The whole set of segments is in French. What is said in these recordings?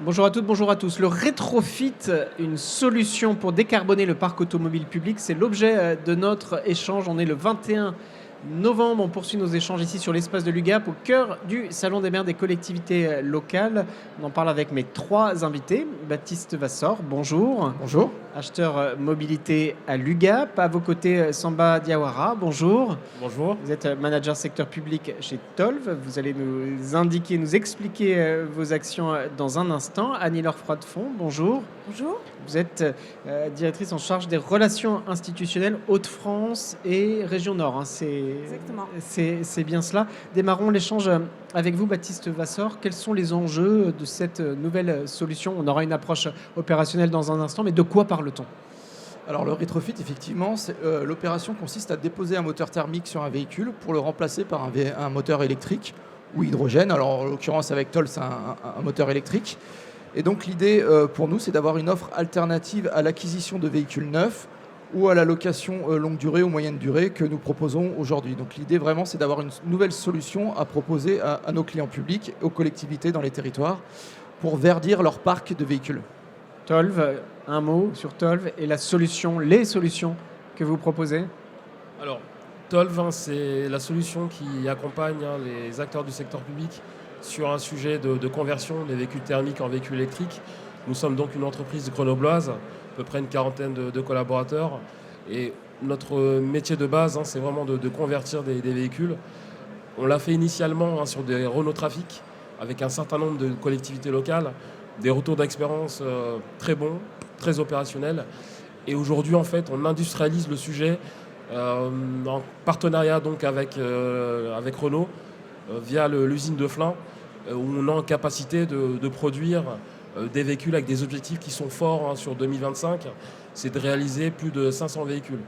Bonjour à toutes, bonjour à tous. Le rétrofit, une solution pour décarboner le parc automobile public, c'est l'objet de notre échange. On est le 21 novembre, on poursuit nos échanges ici sur l'espace de l'UGAP, au cœur du Salon des maires des collectivités locales. On en parle avec mes trois invités. Baptiste Vassor, bonjour. Bonjour. Acheteur mobilité à l'UGAP. À vos côtés, Samba Diawara, bonjour. Bonjour. Vous êtes manager secteur public chez Tolv. Vous allez nous indiquer, nous expliquer vos actions dans un instant. Annie-Laure Froidefond, bonjour. Bonjour. Vous êtes directrice en charge des relations institutionnelles Hauts-de-France et Région Nord. Exactement. C'est bien cela. Démarrons l'échange avec vous, Baptiste Vassor. Quels sont les enjeux de cette nouvelle solution? On aura une approche opérationnelle dans un instant, mais de quoi parle-t-on? Alors le rétrofit, effectivement, l'opération consiste à déposer un moteur thermique sur un véhicule pour le remplacer par un moteur électrique ou hydrogène. Alors en l'occurrence avec Toll, c'est un moteur électrique. Et donc l'idée pour nous, c'est d'avoir une offre alternative à l'acquisition de véhicules neufs ou à la location longue durée ou moyenne durée que nous proposons aujourd'hui. Donc l'idée vraiment, c'est d'avoir une nouvelle solution à proposer à nos clients publics, aux collectivités dans les territoires, pour verdir leur parc de véhicules. Tolv, un mot sur Tolv et les solutions que vous proposez. Alors, Tolv, c'est la solution qui accompagne les acteurs du secteur public sur un sujet de conversion des véhicules thermiques en véhicules électriques. Nous sommes donc une entreprise grenobloise, à peu près une quarantaine de collaborateurs. Et notre métier de base, c'est vraiment de convertir des véhicules. On l'a fait initialement sur des Renault Trafic, avec un certain nombre de collectivités locales, des retours d'expérience très bons, très opérationnels. Et aujourd'hui, en fait, on industrialise le sujet en partenariat donc avec Renault via l'usine de Flins, où on est en capacité de produire des véhicules avec des objectifs qui sont forts sur 2025. C'est de réaliser plus de 500 véhicules.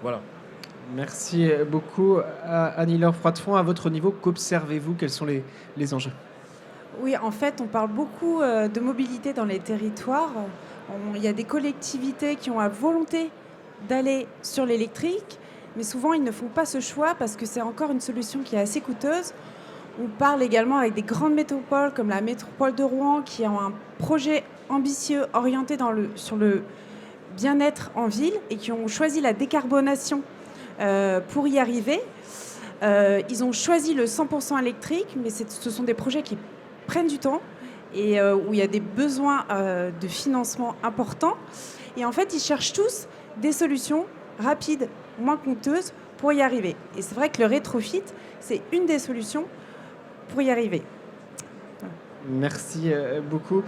Voilà. Merci beaucoup. Annie-Laure Froidefond, à votre niveau, qu'observez-vous? Quels sont les enjeux? Oui, en fait, on parle beaucoup de mobilité dans les territoires. Il y a des collectivités qui ont la volonté d'aller sur l'électrique, mais souvent, ils ne font pas ce choix parce que c'est encore une solution qui est assez coûteuse. On parle également avec des grandes métropoles comme la métropole de Rouen qui ont un projet ambitieux orienté sur le bien-être en ville et qui ont choisi la décarbonation pour y arriver. Ils ont choisi le 100% électrique, mais ce sont des projets qui prennent du temps et où il y a des besoins de financement importants. Et en fait, ils cherchent tous des solutions rapides, moins coûteuses pour y arriver. Et c'est vrai que le rétrofit, c'est une des solutions pour y arriver. Merci beaucoup.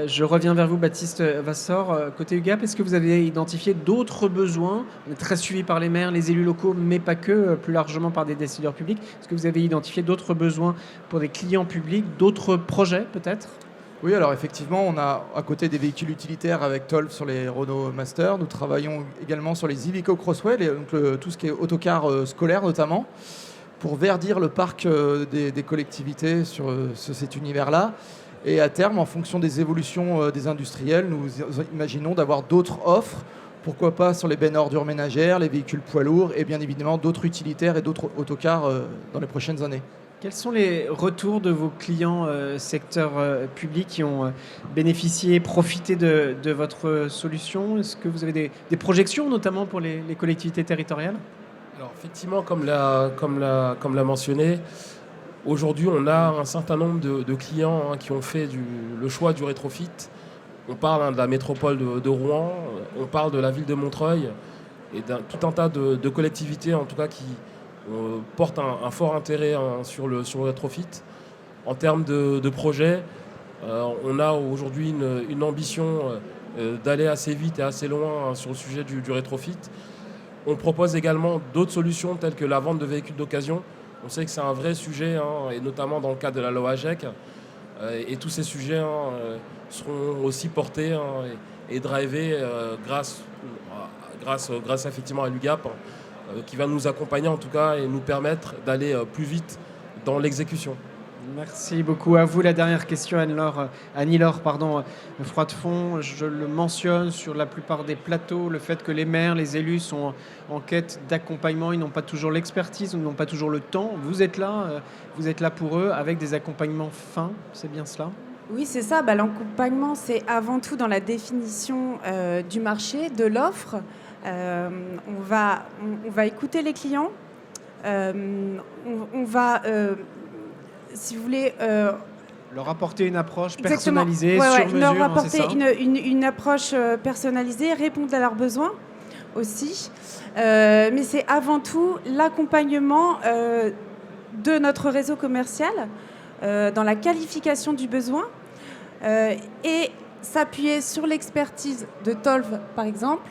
Je reviens vers vous, Baptiste Vassor. Côté UGAP, est-ce que vous avez identifié d'autres besoins? On est très suivi par les maires, les élus locaux, mais pas que, plus largement par des décideurs publics. Est-ce que vous avez identifié d'autres besoins pour des clients publics, d'autres projets peut-être? Oui, alors effectivement, on a à côté des véhicules utilitaires avec Tolv sur les Renault Master, nous travaillons également sur les Iveco Crossway, donc tout ce qui est autocar scolaire notamment, pour verdir le parc des collectivités sur cet univers-là. Et à terme, en fonction des évolutions des industriels, nous imaginons d'avoir d'autres offres, pourquoi pas sur les bennes ordures ménagères, les véhicules poids lourds et bien évidemment d'autres utilitaires et d'autres autocars dans les prochaines années. Quels sont les retours de vos clients secteur public qui ont bénéficié, profité de votre solution? Est-ce que vous avez des projections, notamment pour les collectivités territoriales? Alors effectivement, comme l'a mentionné, aujourd'hui on a un certain nombre de clients qui ont fait le choix du rétrofit. On parle de la métropole de Rouen, on parle de la ville de Montreuil et tout un tas de collectivités en tout cas qui portent un fort intérêt sur le rétrofit. En termes de projet, on a aujourd'hui une ambition d'aller assez vite et assez loin sur le sujet du rétrofit. On propose également d'autres solutions telles que la vente de véhicules d'occasion. On sait que c'est un vrai sujet, et notamment dans le cadre de la loi AGEC. Et tous ces sujets seront aussi portés et drivés grâce effectivement à l'UGAP, qui va nous accompagner en tout cas et nous permettre d'aller plus vite dans l'exécution. Merci beaucoup. À vous, la dernière question, Annie-Laure Froidefond. Je le mentionne sur la plupart des plateaux, le fait que les maires, les élus sont en quête d'accompagnement. Ils n'ont pas toujours l'expertise, ils n'ont pas toujours le temps. Vous êtes là pour eux avec des accompagnements fins, c'est bien cela? Oui, c'est ça. Bah, l'accompagnement, c'est avant tout dans la définition du marché, de l'offre. On va écouter les clients. On va, si vous voulez, Leur apporter une approche exactement. personnalisée, Ouais, sur ouais, mesure, leur hein, c'est apporter ça une approche personnalisée, répondre à leurs besoins aussi. Mais c'est avant tout l'accompagnement de notre réseau commercial dans la qualification du besoin et s'appuyer sur l'expertise de Tolv, par exemple,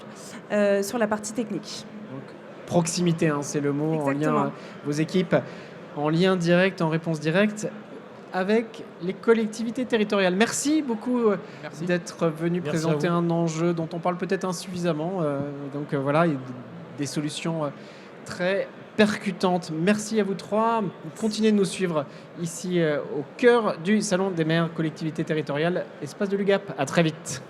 sur la partie technique. Donc, proximité, hein, c'est le mot, en Exactement. lien, vos équipes en lien direct, en réponse directe avec les collectivités territoriales. Merci beaucoup Merci. d'être venu Merci présenter à vous. un enjeu dont on parle peut-être insuffisamment. Voilà, et des solutions très percutantes. Merci à vous trois. Continuez de nous suivre ici au cœur du Salon des maires collectivités territoriales, espace de l'UGAP. À très vite.